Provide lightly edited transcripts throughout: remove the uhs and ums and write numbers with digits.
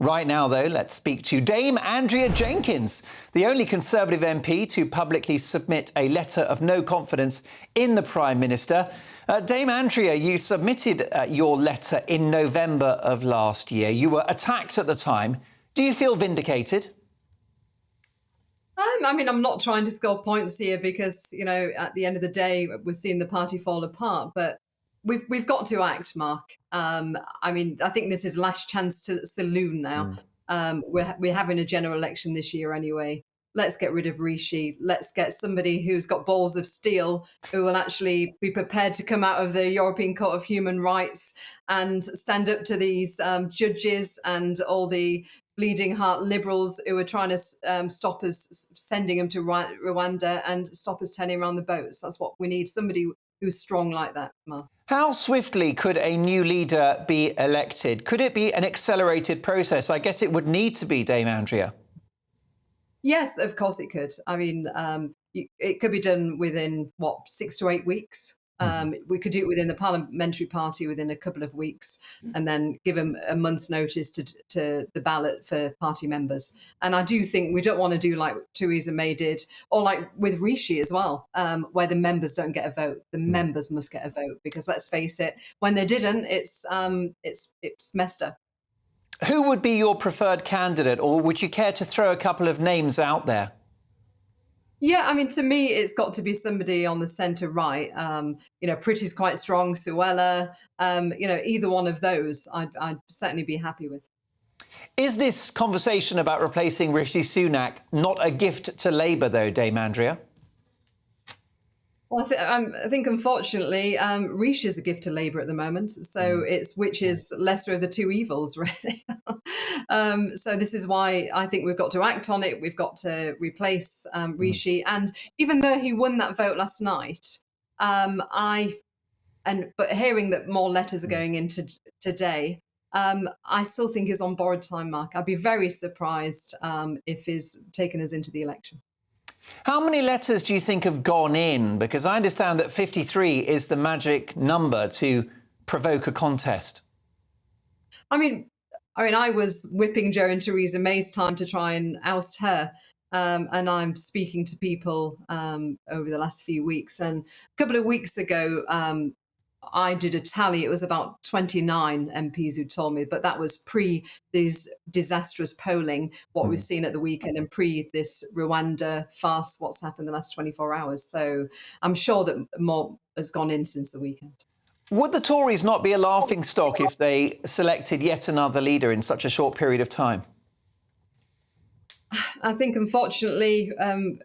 Right now, though, let's speak to Dame Andrea Jenkyns, the only Conservative MP to publicly submit a letter of no confidence in the Prime Minister. Dame Andrea, you submitted your letter in November of last year. You were attacked at the time. Do you feel vindicated? I'm not trying to score points here because, at the end of the day, we've seen the party fall apart, but we've got to act, Mark. I think this is last chance to saloon now. We're having a general election this year anyway. Let's get rid of Rishi. Let's get somebody who's got balls of steel, who will actually be prepared to come out of the European Court of Human Rights and stand up to these judges and all the bleeding heart liberals who are trying to stop us sending them to Rwanda and stop us turning around the boats. That's what we need, somebody who's strong like that, Mark. How swiftly could a new leader be elected? Could it be an accelerated process? I guess it would need to be, Dame Andrea. Yes, of course it could. It could be done within, 6 to 8 weeks. We could do it within the parliamentary party within a couple of weeks and then give them a month's notice to the ballot for party members. And I do think we don't want to do like Theresa May did, or like with Rishi as well, where the members don't get a vote. The members must get a vote because let's face it, when they didn't, it's messed up. Who would be your preferred candidate, or would you care to throw a couple of names out there? Yeah, to me, it's got to be somebody on the centre right. Pretty's quite strong, Suella. Either one of those, I'd certainly be happy with. Is this conversation about replacing Rishi Sunak not a gift to Labour, though, Dame Andrea? Well, I think unfortunately, Rishi is a gift to Labour at the moment. So it's which is lesser of the two evils, really. So this is why I think we've got to act on it. We've got to replace Rishi. And even though he won that vote last night, but hearing that more letters are going into today, I still think he's on borrowed time, Mark. I'd be very surprised if he's taken us into the election. How many letters do you think have gone in? Because I understand that 53 is the magic number to provoke a contest. I was whipping Joe and Theresa May's time to try and oust her. And I'm speaking to people over the last few weeks. And a couple of weeks ago, I did a tally. It was about 29 MPs who told me, but that was pre these disastrous polling, what we've seen at the weekend, and pre this Rwanda farce, what's happened the last 24 hours. So I'm sure that more has gone in since the weekend. Would the Tories not be a laughingstock if they selected yet another leader in such a short period of time? I think, unfortunately,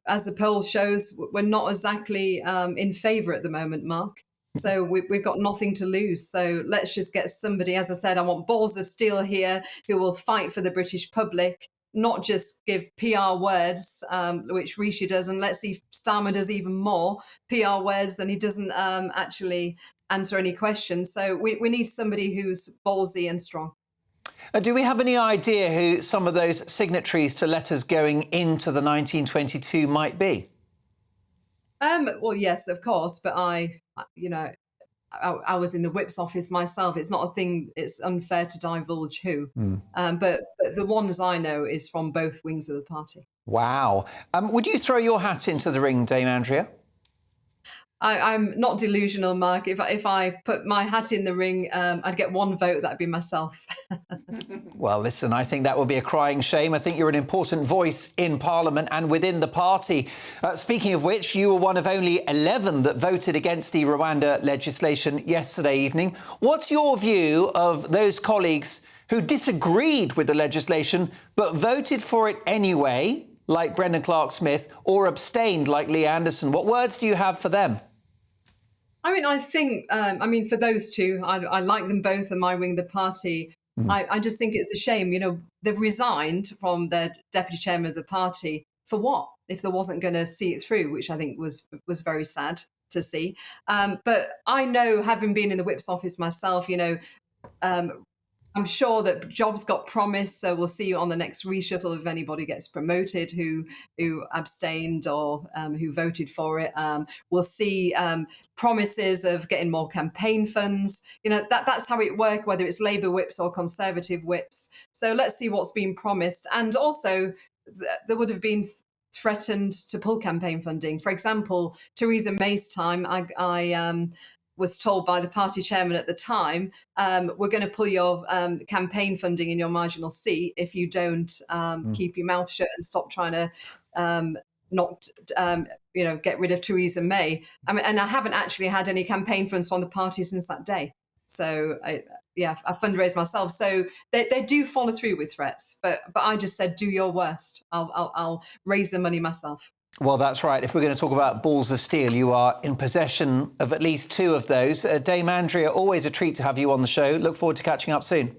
as the poll shows, we're not exactly in favour at the moment, Mark. So we've got nothing to lose. So let's just get somebody, as I said, I want balls of steel here who will fight for the British public, not just give PR words, which Rishi does. And let's see if Starmer does even more PR words and he doesn't actually answer any questions. So we need somebody who's ballsy and strong. Do we have any idea who some of those signatories to letters going into the 1922 might be? Well, yes, of course. But I was in the whip's office myself. It's not a thing. It's unfair to divulge who. But the ones I know is from both wings of the party. Wow. Would you throw your hat into the ring, Dame Andrea? I'm not delusional, Mark. If I put my hat in the ring, I'd get one vote. That'd be myself. Well, listen, I think that would be a crying shame. I think you're an important voice in Parliament and within the party. Speaking of which, you were one of only 11 that voted against the Rwanda legislation yesterday evening. What's your view of those colleagues who disagreed with the legislation but voted for it anyway, like Brendan Clark-Smith, or abstained like Lee Anderson? What words do you have for them? I think, for those two, I like them both in my wing of the party. I just think it's a shame, they've resigned from their deputy chairman of the party for what? If they wasn't going to see it through, which I think was very sad to see. But I know, having been in the whip's office myself, I'm sure that jobs got promised, so we'll see on the next reshuffle if anybody gets promoted who abstained or who voted for it. We'll see promises of getting more campaign funds. That's how it works, whether it's Labour whips or Conservative whips. So let's see what's been promised. And also, there would have been threatened to pull campaign funding. For example, Theresa May's time, I was told by the party chairman at the time, we're going to pull your campaign funding in your marginal seat if you don't keep your mouth shut and stop trying to not, get rid of Theresa May. I mean, and I haven't actually had any campaign funds from the party since that day. So I fundraised myself. So they do follow through with threats, but I just said, do your worst. I'll raise the money myself. Well, that's right. If we're going to talk about balls of steel, you are in possession of at least two of those. Dame Andrea, always a treat to have you on the show. Look forward to catching up soon.